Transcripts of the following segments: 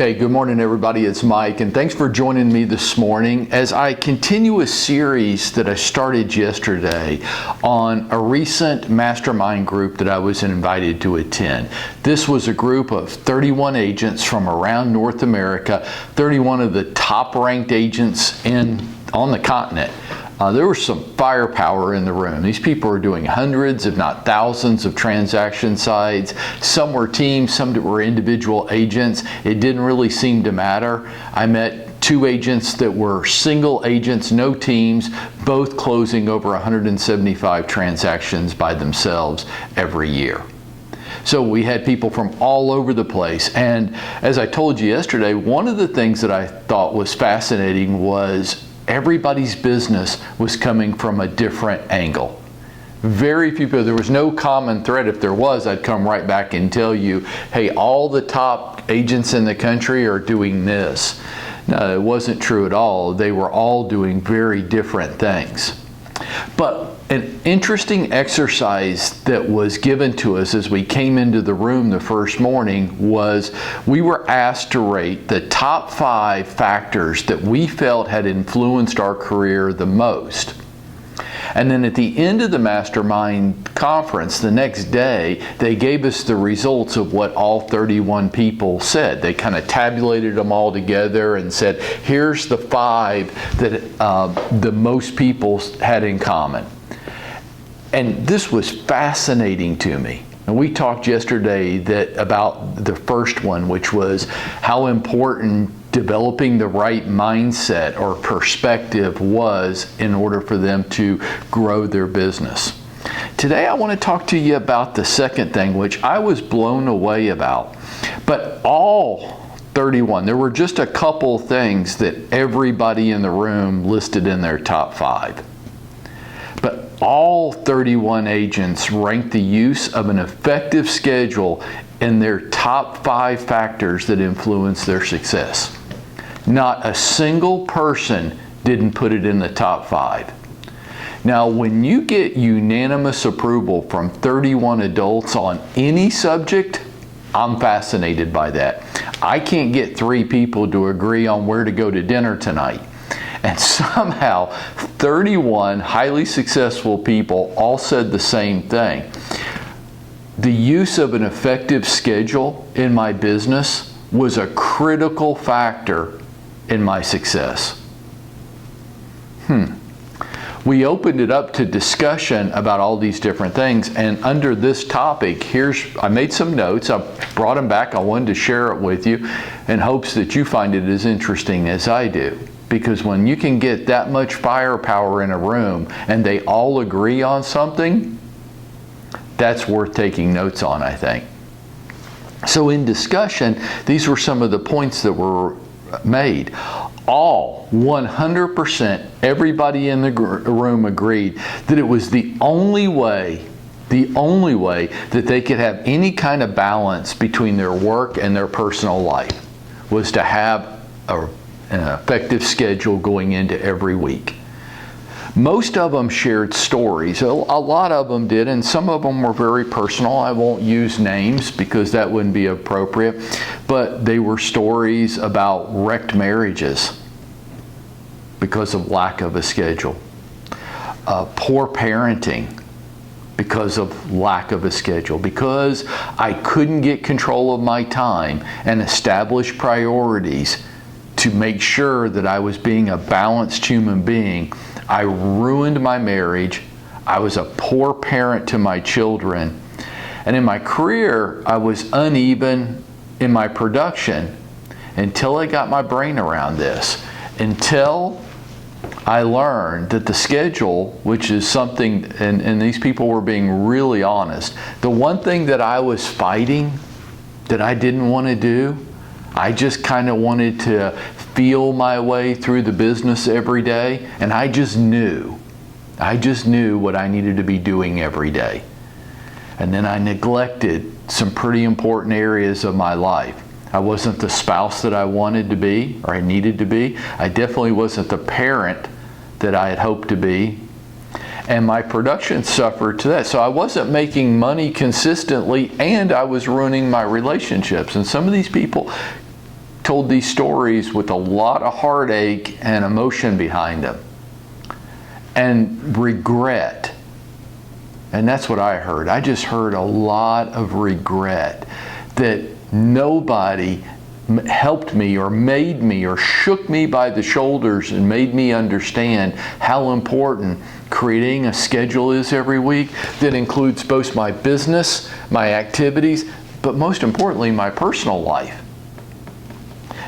Okay, good morning everybody, it's Mike, and thanks for joining me this morning as I continue a series that I started yesterday on a recent mastermind group that I was invited to attend. This was a group of 31 agents from around North America, 31 of the top ranked agents on the continent. There was some firepower in the room. These people were doing hundreds, if not thousands, of transaction sides. Some were teams, some were individual agents. It didn't really seem to matter. I met two agents that were single agents, no teams, both closing over 175 transactions by themselves every year. So we had people from all over the place. And as I told you yesterday, one of the things that I thought was fascinating was everybody's business was coming from a different angle. Very few people, there was no common thread. If there was, I'd come right back and tell you, hey, all the top agents in the country are doing this. No, it wasn't true at all. They were all doing very different things. But an interesting exercise that was given to us as we came into the room the first morning was we were asked to rate the top 5 factors that we felt had influenced our career the most. And then at the end of the mastermind conference the next day, they gave us the results of what all 31 people said. They kind of tabulated them all together and said, here's the 5 that the most people had in common. And this was fascinating to me. And we talked yesterday about the first one, which was how important developing the right mindset or perspective was in order for them to grow their business. Today I want to talk to you about the second thing, which I was blown away about. But all 31, there were just a couple things that everybody in the room listed in their top 5. But all 31 agents ranked the use of an effective schedule in their top 5 factors that influence their success. Not a single person didn't put it in the top 5. Now, when you get unanimous approval from 31 adults on any subject, I'm fascinated by that. I can't get 3 people to agree on where to go to dinner tonight. And somehow 31 highly successful people all said the same thing. The use of an effective schedule in my business was a critical factor in my success. We opened it up to discussion about all these different things, and under this topic, I made some notes. I brought them back. I wanted to share it with you in hopes that you find it as interesting as I do. Because when you can get that much firepower in a room and they all agree on something, that's worth taking notes on, I think. So in discussion, these were some of the points that were made. All 100%, everybody in the room agreed that it was the only way that they could have any kind of balance between their work and their personal life was to have an effective schedule going into every week. Most of them shared stories. A lot of them did, and some of them were very personal. I won't use names because that wouldn't be appropriate, but they were stories about wrecked marriages because of lack of a schedule. Poor parenting because of lack of a schedule. Because I couldn't get control of my time and establish priorities to make sure that I was being a balanced human being, I ruined my marriage. I was a poor parent to my children. And in my career, I was uneven in my production until I got my brain around this. Until I learned that the schedule, which is something, and these people were being really honest, the one thing that I was fighting that I didn't want to do, I just kind of wanted to feel my way through the business every day, and I just knew what I needed to be doing every day. And then I neglected some pretty important areas of my life. I wasn't the spouse that I wanted to be or I needed to be. I definitely wasn't the parent that I had hoped to be. And my production suffered to that. So I wasn't making money consistently, and I was ruining my relationships. And some of these people told these stories with a lot of heartache and emotion behind them, and regret. And that's what I heard. I just heard a lot of regret that nobody helped me or made me or shook me by the shoulders and made me understand how important creating a schedule is every week that includes both my business, my activities, but most importantly, my personal life.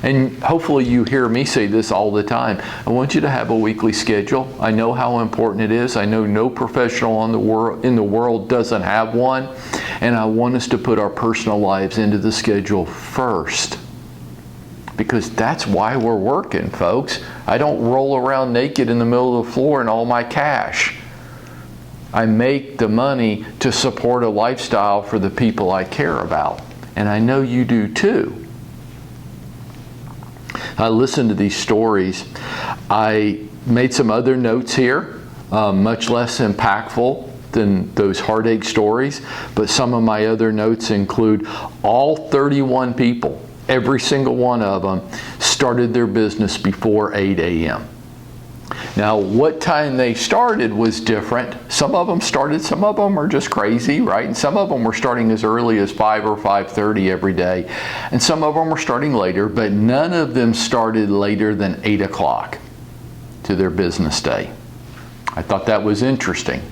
And hopefully you hear me say this all the time. I want you to have a weekly schedule. I know how important it is. I know no professional in the world doesn't have one. And I want us to put our personal lives into the schedule first. Because that's why we're working, folks. I don't roll around naked in the middle of the floor in all my cash. I make the money to support a lifestyle for the people I care about. And I know you do too. I listened to these stories. I made some other notes here, much less impactful than those heartache stories, but some of my other notes include all 31 people, every single one of them, started their business before 8 a.m. Now, what time they started was different. Some of them started, some of them are just crazy, right? And some of them were starting as early as 5 or 5:30 every day. And some of them were starting later, but none of them started later than 8 o'clock to their business day. I thought that was interesting.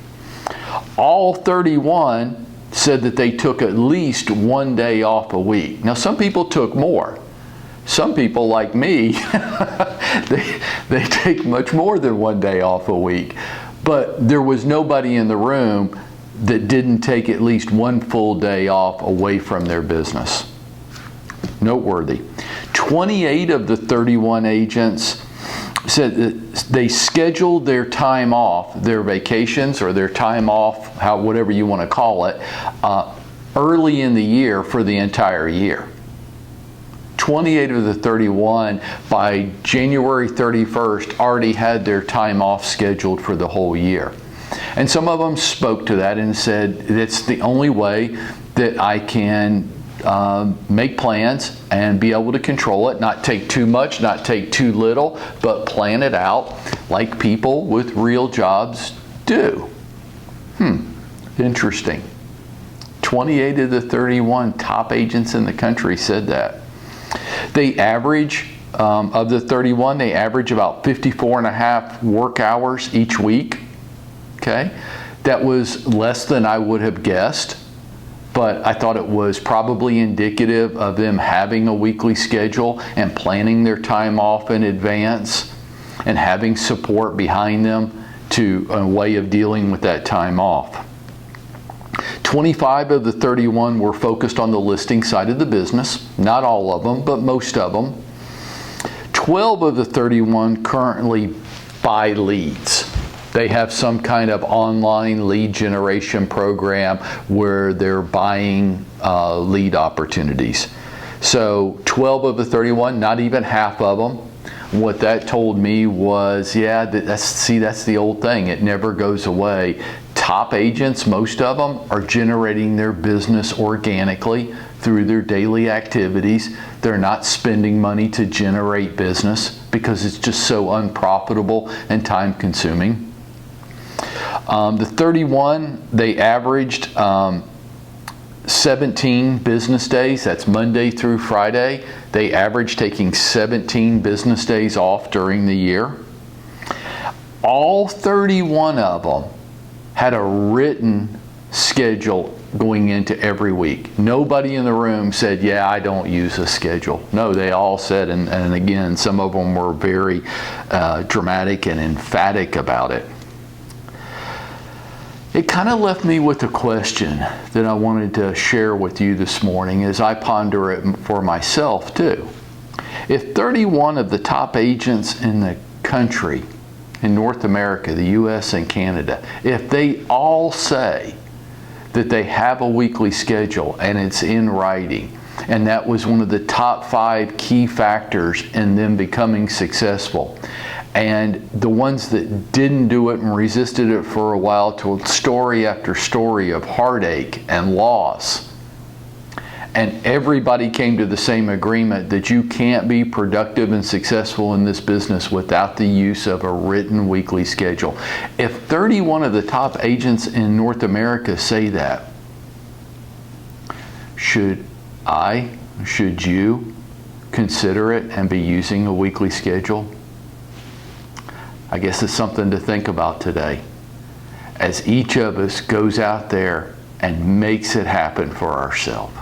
All 31 said that they took at least one day off a week. Now, some people took more. Some people, like me, they take much more than one day off a week. But there was nobody in the room that didn't take at least one full day off away from their business. Noteworthy. 28 of the 31 agents said that they scheduled their time off, their vacations or their time off, whatever you want to call it, early in the year for the entire year. 28 of the 31 by January 31st already had their time off scheduled for the whole year. And some of them spoke to that and said, it's the only way that I can make plans and be able to control it, not take too much, not take too little, but plan it out like people with real jobs do. Interesting. 28 of the 31 top agents in the country said that. They average, of the 31, they average about 54 and a half work hours each week. Okay? That was less than I would have guessed, but I thought it was probably indicative of them having a weekly schedule and planning their time off in advance and having support behind them to a way of dealing with that time off. 25 of the 31 were focused on the listing side of the business. Not all of them, but most of them. 12 of the 31 currently buy leads. They have some kind of online lead generation program where they're buying lead opportunities. So 12 of the 31, not even half of them. What that told me was, yeah, that's the old thing. It never goes away. Top agents, most of them, are generating their business organically through their daily activities. They're not spending money to generate business because it's just so unprofitable and time consuming. The 31, they averaged 17 business days. That's Monday through Friday. They averaged taking 17 business days off during the year. All 31 of them had a written schedule going into every week. Nobody in the room said, yeah, I don't use a schedule. No, they all said, and again, some of them were very dramatic and emphatic about it. It kind of left me with a question that I wanted to share with you this morning as I ponder it for myself too. If 31 of the top agents in the country, in North America, the U.S. and Canada, if they all say that they have a weekly schedule and it's in writing, and that was one of the top 5 key factors in them becoming successful, and the ones that didn't do it and resisted it for a while told story after story of heartache and loss, and everybody came to the same agreement that you can't be productive and successful in this business without the use of a written weekly schedule. If 31 of the top agents in North America say that, should you consider it and be using a weekly schedule? I guess it's something to think about today as each of us goes out there and makes it happen for ourselves.